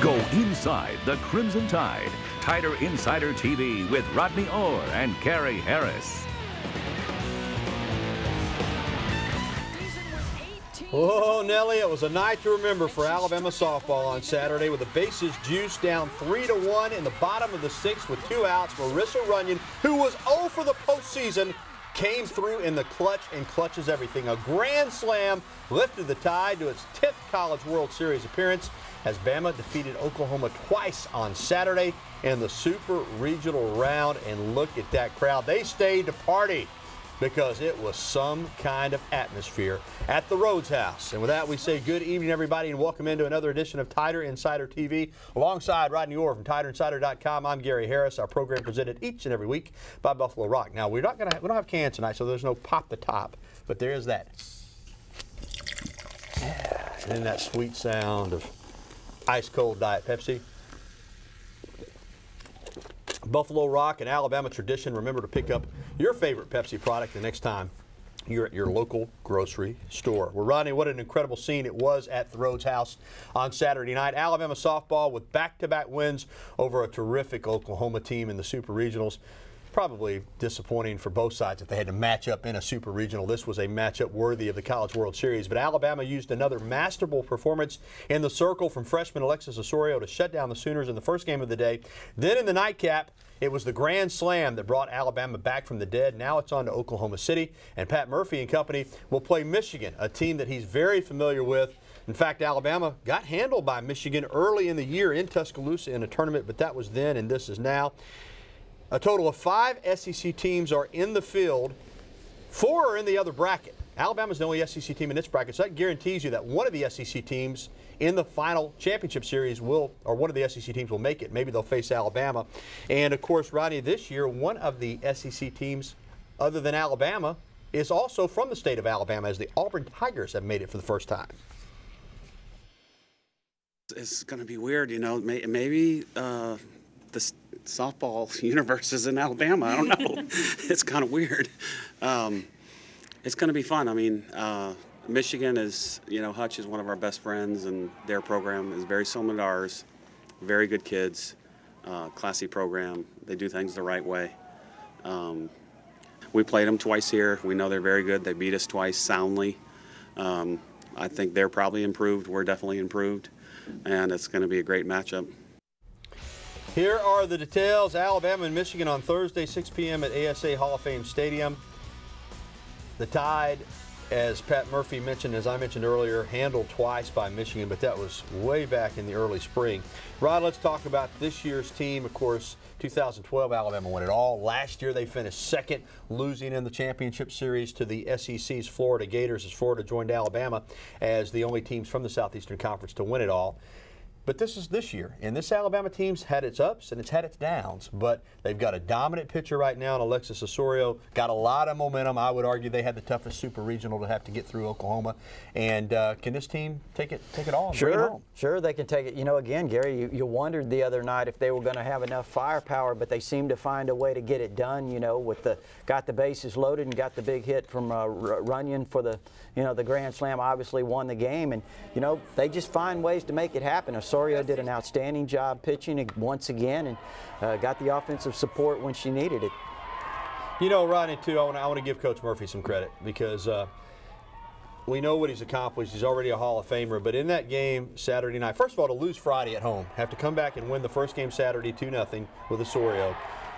Go inside the Crimson Tide. Tider Insider TV with Rodney Orr and Gary Harris. Oh, Nellie, it was a night to remember for Alabama softball on Saturday with the bases juiced down 3-1 in the bottom of the sixth with 2 outs. Harris Rodney Orr, who was 0 for the postseason, came through in the clutch and clutches everything. A grand slam lifted the Tide to its 10th College World Series appearance as Bama defeated Oklahoma twice on Saturday in the Super Regional round. And look at that crowd. They stayed to party because it was some kind of atmosphere at the Rhodes House. And with that, we say good evening, everybody, and welcome into another edition of Tider Insider TV. Alongside Rodney Orr from TiderInsider.com, I'm Gary Harris. Our program presented each and every week by Buffalo Rock. Now, we don't have cans tonight, so there's no pop the top, but there is that. And then that sweet sound of ice cold Diet Pepsi. Buffalo Rock and Alabama tradition. Remember to pick up your favorite Pepsi product the next time you're at your local grocery store. Well, Rodney, what an incredible scene it was at the Rhodes House on Saturday night. Alabama softball with back-to-back wins over a terrific Oklahoma team in the Super Regionals. Probably disappointing for both sides that they had to match up in a Super Regional. This was a matchup worthy of the College World Series. But Alabama used another masterful performance in the circle from freshman Alexis Osorio to shut down the Sooners in the first game of the day. Then in the nightcap, it was the grand slam that brought Alabama back from the dead. Now it's on to Oklahoma City, and Pat Murphy and company will play Michigan, a team that he's very familiar with. In fact, Alabama got handled by Michigan early in the year in Tuscaloosa in a tournament, but that was then and this is now. A total of 5 SEC teams are in the field. 4 are in the other bracket. Alabama's the only SEC team in its bracket, so that guarantees you that one of the SEC teams in the final championship series will, or one of the SEC teams will make it. Maybe they'll face Alabama. And, of course, Rodney, this year, one of the SEC teams other than Alabama is also from the state of Alabama, as the Auburn Tigers have made it for the first time. It's going to be weird, you know. Maybe the softball universe is in Alabama. I don't know. It's kind of weird. It's going to be fun. I mean, Michigan is, Hutch is one of our best friends, and their program is very similar to ours. Very good kids, classy program. They do things the right way. We played them twice here. We know they're very good. They beat us twice soundly. I think they're probably improved. We're definitely improved, and it's going to be a great matchup. Here are the details. Alabama and Michigan on Thursday, 6 p.m. at ASA Hall of Fame Stadium. The Tide, as Pat Murphy mentioned, as I mentioned earlier, handled twice by Michigan, but that was way back in the early spring. Rod, let's talk about this year's team. Of course, 2012, Alabama won it all. Last year, they finished second, losing in the championship series to the SEC's Florida Gators, as Florida joined Alabama as the only teams from the Southeastern Conference to win it all. But this is this year, and this Alabama team's had its ups and it's had its downs, but they've got a dominant pitcher right now in Alexis Osorio, got a lot of momentum. I would argue they had the toughest Super Regional to have to get through Oklahoma. And can this team take it all and bring it home? Sure, they can take it. Again, Gary, you wondered the other night if they were going to have enough firepower, but they seemed to find a way to get it done, with got the bases loaded and got the big hit from Runyon for the grand slam, obviously won the game. And, they just find ways to make it happen. Osorio did an outstanding job pitching once again and got the offensive support when she needed it. Rodney, too, I want to give Coach Murphy some credit because we know what he's accomplished. He's already a Hall of Famer. But in that game Saturday night, first of all, to lose Friday at home, have to come back and win the first game Saturday 2-0 with Osorio,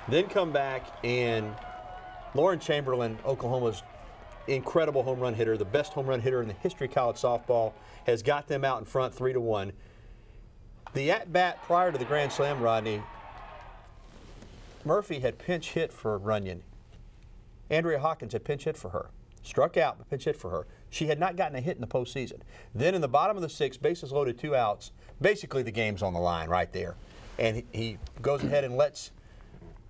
then come back and Lauren Chamberlain, Oklahoma's incredible home run hitter, the best home run hitter in the history of college softball, has got them out in front 3-1. The at-bat prior to the grand slam, Rodney, Murphy had pinch hit for Runyon. Andrea Hawkins had pinch hit for her. Struck out, but pinch hit for her. She had not gotten a hit in the postseason. Then in the bottom of the sixth, bases loaded, 2 outs. Basically, the game's on the line right there. And he goes ahead and lets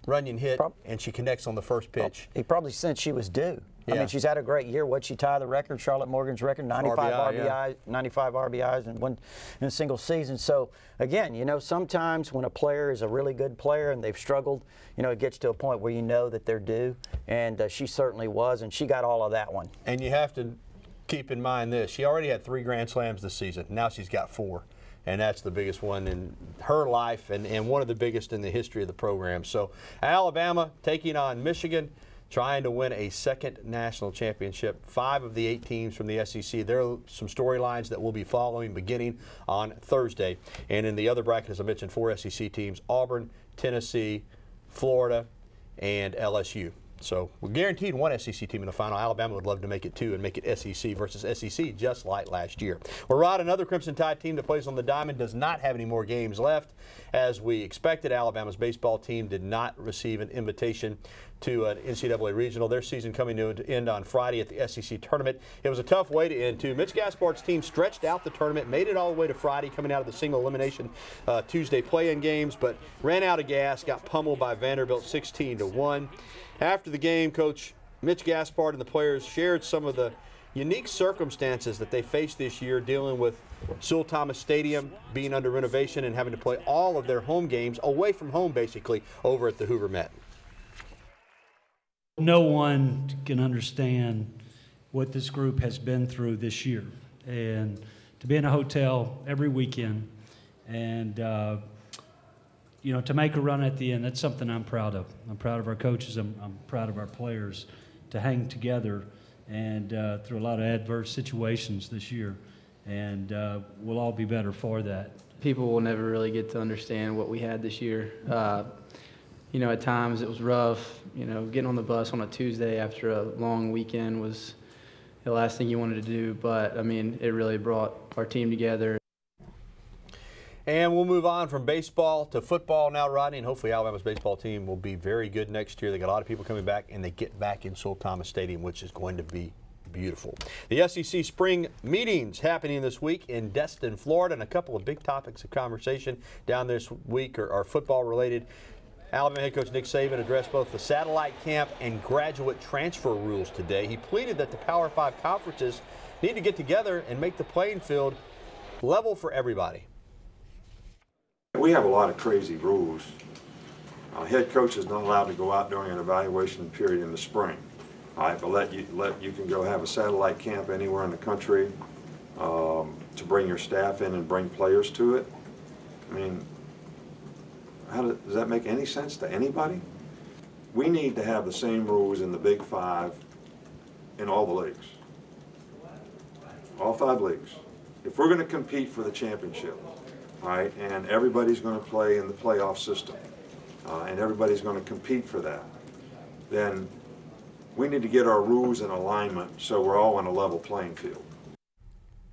Runyon hit, and she connects on the first pitch. He probably sensed she was due. Yeah. I mean, she's had a great year. What'd she tie the record? Charlotte Morgan's record, 95 RBIs in a single season. So, again, sometimes when a player is a really good player and they've struggled, it gets to a point where that they're due. And she certainly was, and she got all of that one. And you have to keep in mind this. She already had 3 grand slams this season. Now she's got 4. and that's the biggest one in her life and one of the biggest in the history of the program. So Alabama taking on Michigan, trying to win a second national championship. 5 of the 8 teams from the SEC. There are some storylines that we'll be following beginning on Thursday. And in the other bracket, as I mentioned, 4 SEC teams: Auburn, Tennessee, Florida, and LSU. So we're guaranteed 1 SEC team in the final. Alabama would love to make it 2 and make it SEC versus SEC, just like last year. Well, Rod, another Crimson Tide team that plays on the diamond does not have any more games left. As we expected, Alabama's baseball team did not receive an invitation to an NCAA regional. Their season coming to an end on Friday at the SEC tournament. It was a tough way to end, too. Mitch Gaspard's team stretched out the tournament, made it all the way to Friday, coming out of the single elimination Tuesday play-in games, but ran out of gas, got pummeled by Vanderbilt 16-1. After the game, Coach Mitch Gaspard and the players shared some of the unique circumstances that they faced this year, dealing with Sewell Thomas Stadium being under renovation and having to play all of their home games away from home, basically, over at the Hoover Met. No one can understand what this group has been through this year. And to be in a hotel every weekend and you know, to make a run at the end, that's something I'm proud of. I'm proud of our coaches. I'm proud of our players to hang together and through a lot of adverse situations this year. And we'll all be better for that. People will never really get to understand what we had this year. You know, at times it was rough. You know, getting on the bus on a Tuesday after a long weekend was the last thing you wanted to do. But, I mean, it really brought our team together. And we'll move on from baseball to football now, Rodney, and hopefully Alabama's baseball team will be very good next year. They got a lot of people coming back, and they get back in Sewell Thomas Stadium, which is going to be beautiful. The SEC spring meetings happening this week in Destin, Florida, and a couple of big topics of conversation down this week are football-related. Alabama head coach Nick Saban addressed both the satellite camp and graduate transfer rules today. He pleaded that the Power 5 conferences need to get together and make the playing field level for everybody. We have a lot of crazy rules. Head coach is not allowed to go out during an evaluation period in the spring. All right, but you can go have a satellite camp anywhere in the country to bring your staff in and bring players to it. I mean, does that make any sense to anybody? We need to have the same rules in the Big 5 in all the leagues. All 5 leagues. If we're going to compete for the championship, all right, and everybody's going to play in the playoff system, and everybody's going to compete for that, then we need to get our rules in alignment so we're all on a level playing field.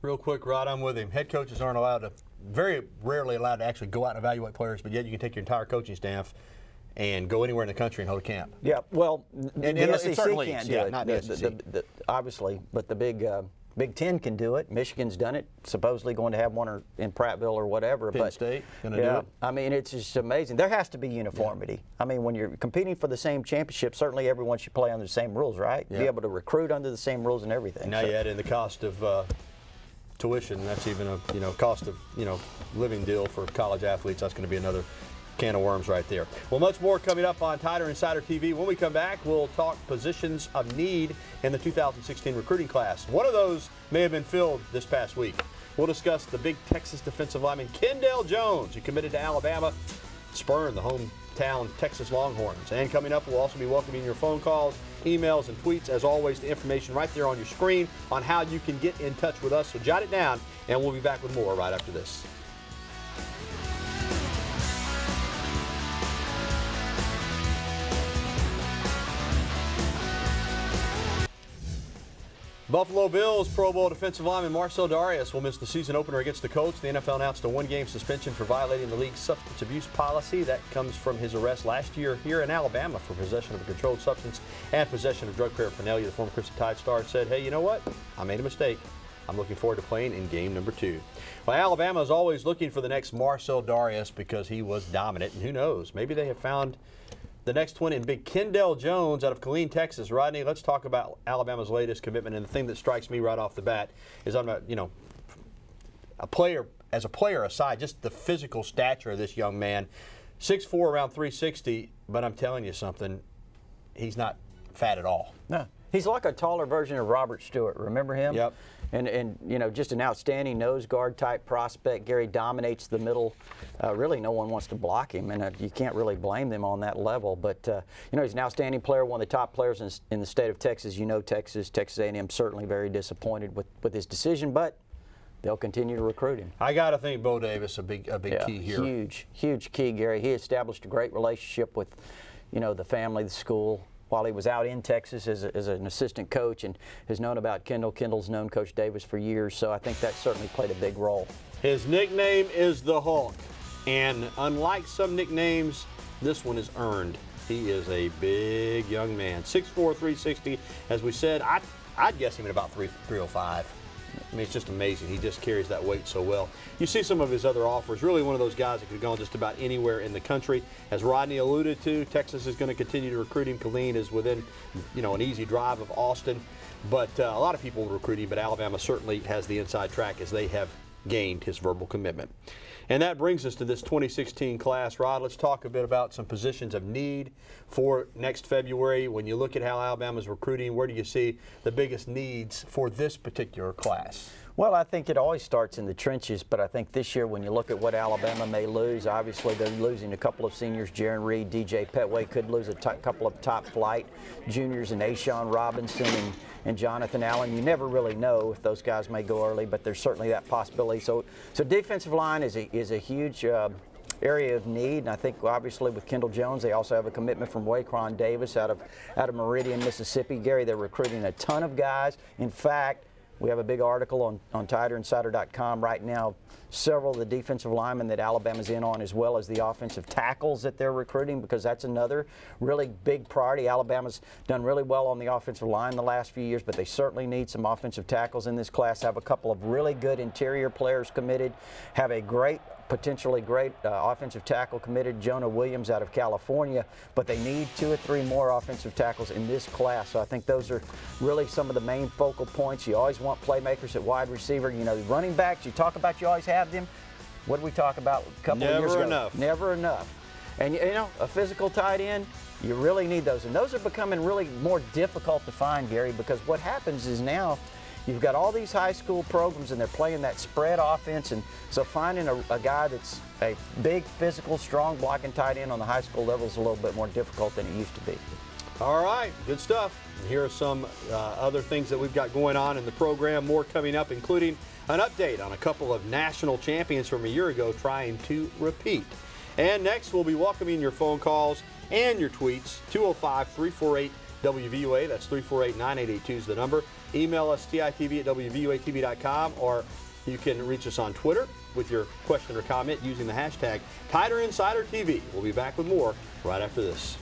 Real quick, Rod, I'm with him. Head coaches aren't allowed to, very rarely allowed to actually go out and evaluate players, but yet you can take your entire coaching staff and go anywhere in the country and hold a camp. Yeah, well, And the in SEC certain can't leagues, do yeah, it. not the SEC. Obviously, but the Big Ten can do it. Michigan's done it. Supposedly going to have one in Prattville or whatever. Penn State going to do it. I mean, it's just amazing. There has to be uniformity. Yeah. I mean, when you're competing for the same championship, certainly everyone should play under the same rules, right? Yeah. Be able to recruit under the same rules and everything. Now you add in the cost of tuition. That's even a cost of living deal for college athletes. That's going to be another can of worms right there. Well, much more coming up on Tider Insider TV. When we come back, we'll talk positions of need in the 2016 recruiting class. One of those may have been filled this past week. We'll discuss the big Texas defensive lineman Kendall Jones, who committed to Alabama, spurned the hometown Texas Longhorns. And coming up, we'll also be welcoming your phone calls, emails, and tweets. As always, the information right there on your screen on how you can get in touch with us. So jot it down, and we'll be back with more right after this. Buffalo Bills Pro Bowl defensive lineman Marcel Darius will miss the season opener against the Colts. The NFL announced a one-game suspension for violating the league's substance abuse policy. That comes from his arrest last year here in Alabama for possession of a controlled substance and possession of drug paraphernalia. The former Crimson Tide star said, "Hey, you know what? I made a mistake. I'm looking forward to playing in game number 2. Well, Alabama is always looking for the next Marcel Darius because he was dominant, and who knows? Maybe they have found the next one in big Kendall Jones out of Killeen, Texas. Rodney, let's talk about Alabama's latest commitment. And the thing that strikes me right off the bat is I'm not, a player aside, just the physical stature of this young man. 6'4", around 360, but I'm telling you something, he's not fat at all. No. He's like a taller version of Robert Stewart. Remember him? Yep. And you know, just an outstanding nose guard type prospect. Gary dominates the middle. Really, no one wants to block him, and you can't really blame them on that level. But you know, he's an outstanding player, one of the top players in the state of Texas. You know, Texas A&M certainly very disappointed with his decision, but they'll continue to recruit him. I got to think Bo Davis a big key here. Huge key, Gary. He established a great relationship with, you know, the family, the school, while he was out in Texas as an assistant coach, and has known about Kendall. Kendall's known Coach Davis for years, so I think that certainly played a big role. His nickname is the Hulk, and unlike some nicknames, this one is earned. He is a big young man. 6'4", 360. As we said, I'd guess him at about 305. I mean, it's just amazing. He just carries that weight so well. You see some of his other offers. Really one of those guys that could go just about anywhere in the country. As Rodney alluded to, Texas is going to continue to recruit him. Killeen is within, you know, an easy drive of Austin. But a lot of people will recruit him, but Alabama certainly has the inside track as they have gained his verbal commitment. And that brings us to this 2016 class. Rod, let's talk a bit about some positions of need for next February. When you look at how Alabama's recruiting, where do you see the biggest needs for this particular class? Well, I think it always starts in the trenches, but I think this year when you look at what Alabama may lose, obviously they're losing a couple of seniors. Jaron Reed, DJ Petway could lose a couple of top flight juniors, and Ashawn Robinson and Jonathan Allen. You never really know if those guys may go early, but there's certainly that possibility. So defensive line is a huge area of need, and I think obviously with Kendall Jones, they also have a commitment from Waquan Davis out of Meridian, Mississippi. Gary, they're recruiting a ton of guys. In fact, we have a big article on TiderInsider.com right now, several of the defensive linemen that Alabama's in on, as well as the offensive tackles that they're recruiting, because that's another really big priority. Alabama's done really well on the offensive line the last few years, but they certainly need some offensive tackles in this class. Have a couple of really good interior players committed, have a potentially great offensive tackle committed, Jonah Williams out of California, but they need 2 or 3 more offensive tackles in this class. So I think those are really some of the main focal points. You always want playmakers at wide receiver. You know, running backs, you talk about you always have them. What did we talk about a couple of years ago? Never enough. Never enough. And you know, a physical tight end, you really need those. And those are becoming really more difficult to find, Gary, because what happens is now you've got all these high school programs, and they're playing that spread offense, and so finding a guy that's a big, physical, strong blocking tight end on the high school level is a little bit more difficult than it used to be. All right, good stuff. And here are some other things that we've got going on in the program. More coming up, including an update on a couple of national champions from a year ago trying to repeat. And next, we'll be welcoming your phone calls and your tweets. 205-348-WVUA. That's 348-9882 is the number. Email us, titv@wvuatv.com, or you can reach us on Twitter with your question or comment using the hashtag TiderInsiderTV. We'll be back with more right after this.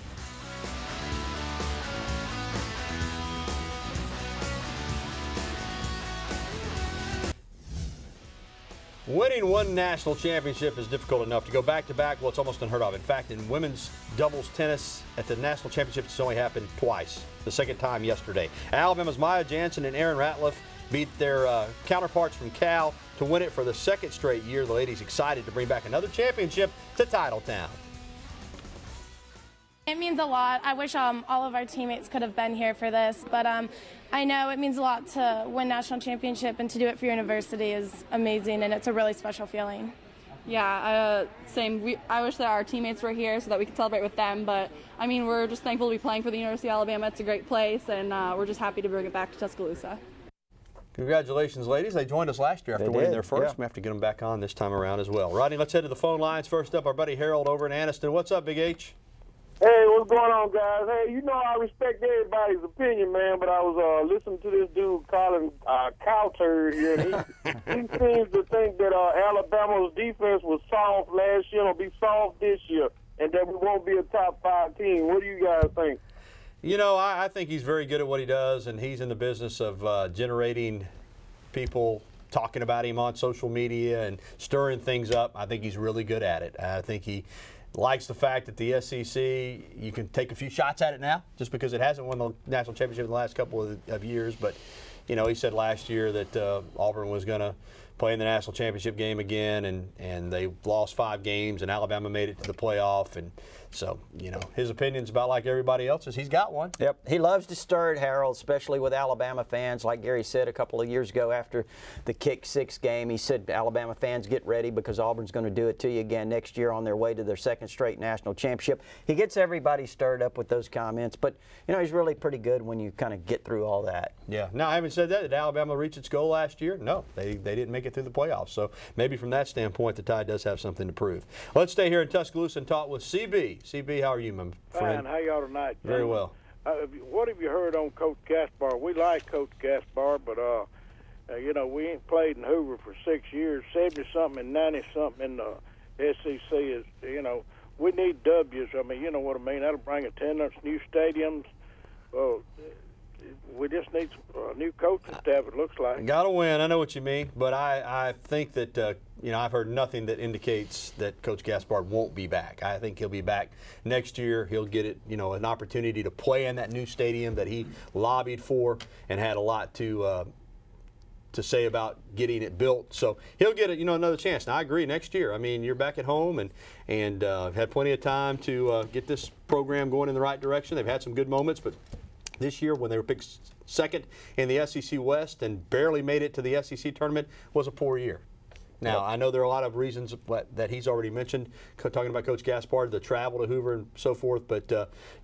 Winning one national championship is difficult enough. To go back-to-back, well, it's almost unheard of. In fact, in women's doubles tennis at the national championship, it's only happened twice, the second time yesterday. Alabama's Maya Jansen and Aaron Ratliff beat their counterparts from Cal to win it for the second straight year. The ladies excited to bring back another championship to Titletown. It means a lot. I wish all of our teammates could have been here for this, but I know it means a lot to win national championship, and to do it for your university is amazing, and it's a really special feeling. Yeah, same. I wish that our teammates were here so that we could celebrate with them, but I mean, we're just thankful to be playing for the University of Alabama. It's a great place, and we're just happy to bring it back to Tuscaloosa. Congratulations, ladies. They joined us last year after winning their first. We have to get them back on this time around as well. Rodney, let's head to the phone lines. First up, our buddy Harold over in Anniston. What's up, Big H? Hey, what's going on, guys? Hey, you know I respect everybody's opinion, man, but I was listening to this dude calling Cowturd here, and he seems to think that Alabama's defense was soft last year and will be soft this year, and that we won't be a top 5 team. What do you guys think? You know, I think he's very good at what he does, and he's in the business of generating people talking about him on social media and stirring things up. I think he's really good at it. I think he likes the fact that the SEC, you can take a few shots at it now, just because it hasn't won the national championship in the last couple of years. But, you know, he said last year that Auburn was going to play in the national championship game again, and they lost 5 games, and Alabama made it to the playoff. And So, you know, his opinion's about like everybody else's. He's got one. Yep. He loves to stir it, Harold, especially with Alabama fans. Like Gary said a couple of years ago after the Kick 6 game, he said, Alabama fans, get ready because Auburn's going to do it to you again next year on their way to their second straight national championship. He gets everybody stirred up with those comments, but, you know, he's really pretty good when you kind of get through all that. Yeah. Now, I haven't said that. Did Alabama reach its goal last year? No. They didn't make it through the playoffs. So maybe from that standpoint, the Tide does have something to prove. Let's stay here in Tuscaloosa and talk with CB. CB, how are you, my friend? Fine. How y'all tonight? Very well. What have you heard on Coach Gaspar? We like Coach Gaspar, but you know, we ain't played in Hoover for 6 years. 70-something and 90-something in the SEC is, you know, we need W's. I mean, you know what I mean. That'll bring attendance, new stadiums. Well, we just need some new coaching staff, it looks like. Got to win. I know what you mean, but I think that you know, I've heard nothing that indicates that Coach Gaspard won't be back. I think he'll be back next year. He'll get it, you know, an opportunity to play in that new stadium that he lobbied for and had a lot to say about getting it built. So he'll get it, you know, another chance. Now I agree. Next year, I mean, you're back at home and had plenty of time to get this program going in the right direction. They've had some good moments, but this year, when they were picked second in the SEC West and barely made it to the SEC tournament, was a poor year. Now, I know there are a lot of reasons that he's already mentioned, talking about Coach Gaspard, the travel to Hoover and so forth, but,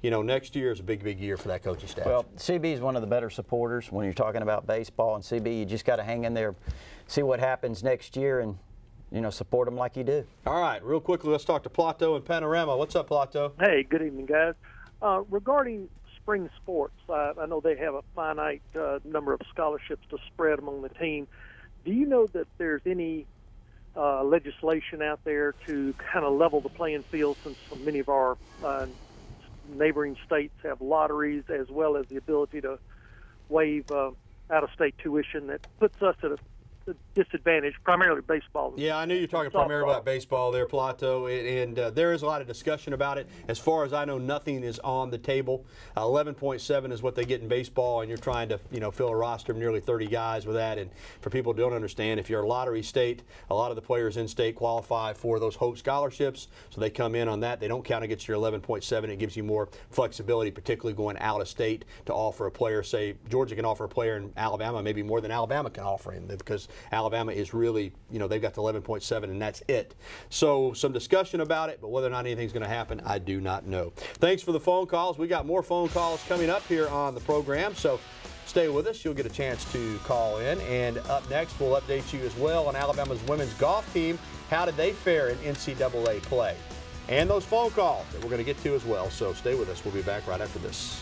you know, next year is a big, big year for that coaching staff. Well, CB is one of the better supporters when you're talking about baseball, and CB, you just got to hang in there, see what happens next year, and, you know, support them like you do. All right, real quickly, let's talk to Plato and Panorama. What's up, Plato? Hey, good evening, guys. Regarding spring sports, I know they have a finite number of scholarships to spread among the team. Do you know that there's any legislation out there to kind of level the playing field, since so many of our neighboring states have lotteries as well as the ability to waive out-of-state tuition that puts us at a disadvantage, primarily baseball. Yeah, I knew you were talking primarily about baseball there, Plato, and there is a lot of discussion about it. As far as I know, nothing is on the table. 11.7 is what they get in baseball, and you're trying to, you know, fill a roster of nearly 30 guys with that. And for people who don't understand, if you're a lottery state, a lot of the players in state qualify for those Hope scholarships, so they come in on that. They don't count against your 11.7. It gives you more flexibility, particularly going out of state, to offer a player. Say Georgia can offer a player in Alabama maybe more than Alabama can offer him, because Alabama is really, you know, they've got the 11.7 and that's it. So some discussion about it, but whether or not anything's going to happen, I do not know. Thanks for the phone calls. We got more phone calls coming up here on the program, so stay with us. You'll get a chance to call in. And up next, we'll update you as well on Alabama's women's golf team. How did they fare in NCAA play? And those phone calls that we're going to get to as well. So stay with us. We'll be back right after this.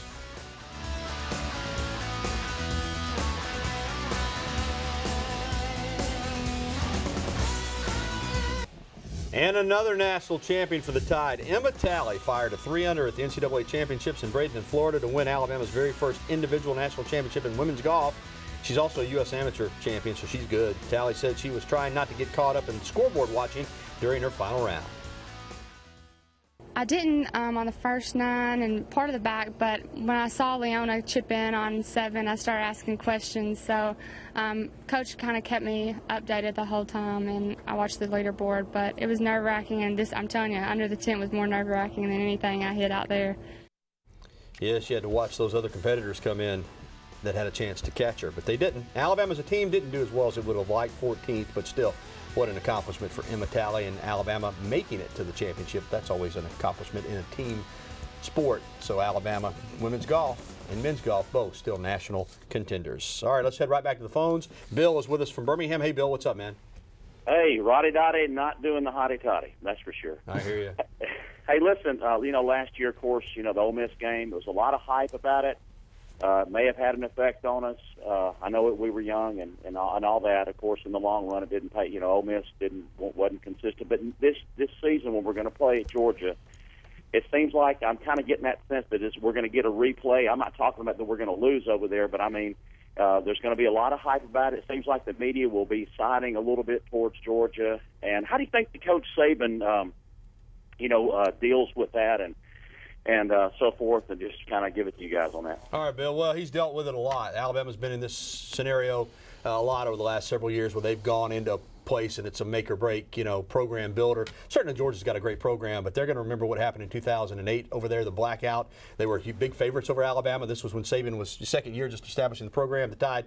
And another national champion for the Tide. Emma Talley fired a 3-under at the NCAA Championships in Bradenton, Florida, to win Alabama's very first individual national championship in women's golf. She's also a U.S. amateur champion, so she's good. Talley said she was trying not to get caught up in scoreboard watching during her final round. I didn't on the first 9 and part of the back, but when I saw Leona chip in on 7, I started asking questions. So Coach kind of kept me updated the whole time, and I watched the leaderboard. But it was nerve-wracking, and this, I'm telling you, under the tent was more nerve-wracking than anything I hit out there. Yeah, she had to watch those other competitors come in that had a chance to catch her, but they didn't. Alabama as a team didn't do as well as it would have liked, 14th, but still. What an accomplishment for Emma Talley and Alabama making it to the championship. That's always an accomplishment in a team sport. So Alabama women's golf and men's golf, both still national contenders. All right, let's head right back to the phones. Bill is with us from Birmingham. Hey, Bill, what's up, man? Hey, Roddy-Dotty, not doing the hotty-totty, that's for sure. I hear you. Hey, listen, you know, last year, of course, you know, the Ole Miss game, there was a lot of hype about it. May have had an effect on us. I know we were young and all that. Of course, in the long run, it didn't pay. You know, Ole Miss wasn't consistent. But this season, when we're going to play at Georgia, it seems like I'm kind of getting that sense that we're going to get a replay. I'm not talking about that we're going to lose over there, but I mean, there's going to be a lot of hype about it. It seems like the media will be siding a little bit towards Georgia. And how do you think the Coach Saban, deals with that and so forth, and just kind of give it to you guys on that? All right, Bill. Well, he's dealt with it a lot. Alabama's been in this scenario a lot over the last several years where they've gone into place, and it's a make or break, program builder. Certainly Georgia's got a great program, but they're going to remember what happened in 2008 over there, the blackout. They were big favorites over Alabama. This was when Saban was second year just establishing the program. The Tide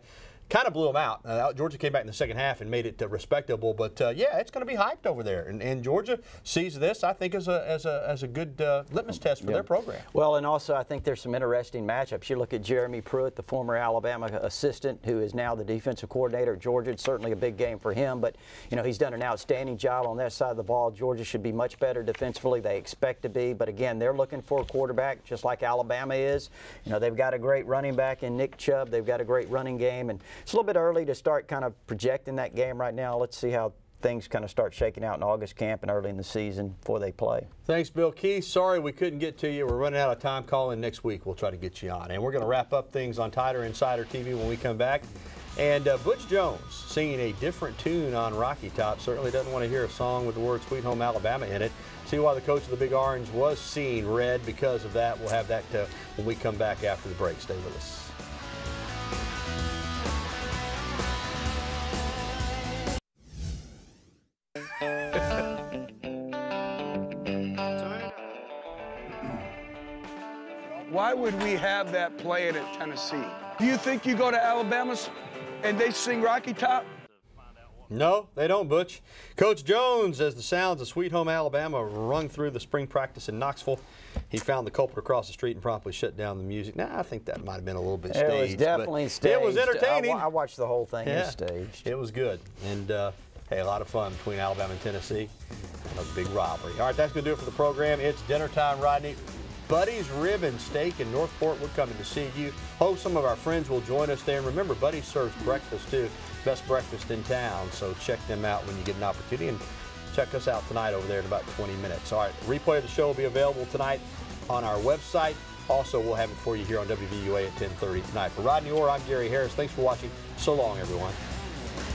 kind of blew them out. Georgia came back in the second half and made it respectable. But yeah, it's going to be hyped over there, and Georgia sees this, I think, as a good litmus test for their program. Well, and also I think there's some interesting matchups. You look at Jeremy Pruitt, the former Alabama assistant, who is now the defensive coordinator at Georgia. It's certainly a big game for him, but he's done an outstanding job on that side of the ball. Georgia should be much better defensively. They expect to be, but again, they're looking for a quarterback just like Alabama is. They've got a great running back in Nick Chubb. They've got a great running game, and it's a little bit early to start kind of projecting that game right now. Let's see how things kind of start shaking out in August camp and early in the season before they play. Thanks, Bill Keith. Sorry we couldn't get to you. We're running out of time. Call in next week. We'll try to get you on. And we're going to wrap up things on Tider Insider TV when we come back. And Butch Jones singing a different tune on Rocky Top. Certainly doesn't want to hear a song with the word Sweet Home Alabama in it. See why the coach of the Big Orange was seen red because of that. We'll have that when we come back after the break. Stay with us. Why would we have that playing at Tennessee? Do you think you go to Alabama and they sing Rocky Top? No, they don't, Butch. Coach Jones, as the sounds of Sweet Home Alabama rung through the spring practice in Knoxville, he found the culprit across the street and promptly shut down the music. Now, I think that might have been a little bit staged. It was definitely staged. It was entertaining. I watched the whole thing. Yeah, it was staged. It was good. And, hey, a lot of fun between Alabama and Tennessee. A big rivalry. All right, that's going to do it for the program. It's dinner time, Rodney. Buddy's Rib and Steak in Northport. We're coming to see you. Hope some of our friends will join us there. And remember, Buddy's serves breakfast, too. Best breakfast in town. So check them out when you get an opportunity. And check us out tonight over there in about 20 minutes. All right, replay of the show will be available tonight on our website. Also, we'll have it for you here on WVUA at 10:30 tonight. For Rodney Orr, I'm Gary Harris. Thanks for watching. So long, everyone.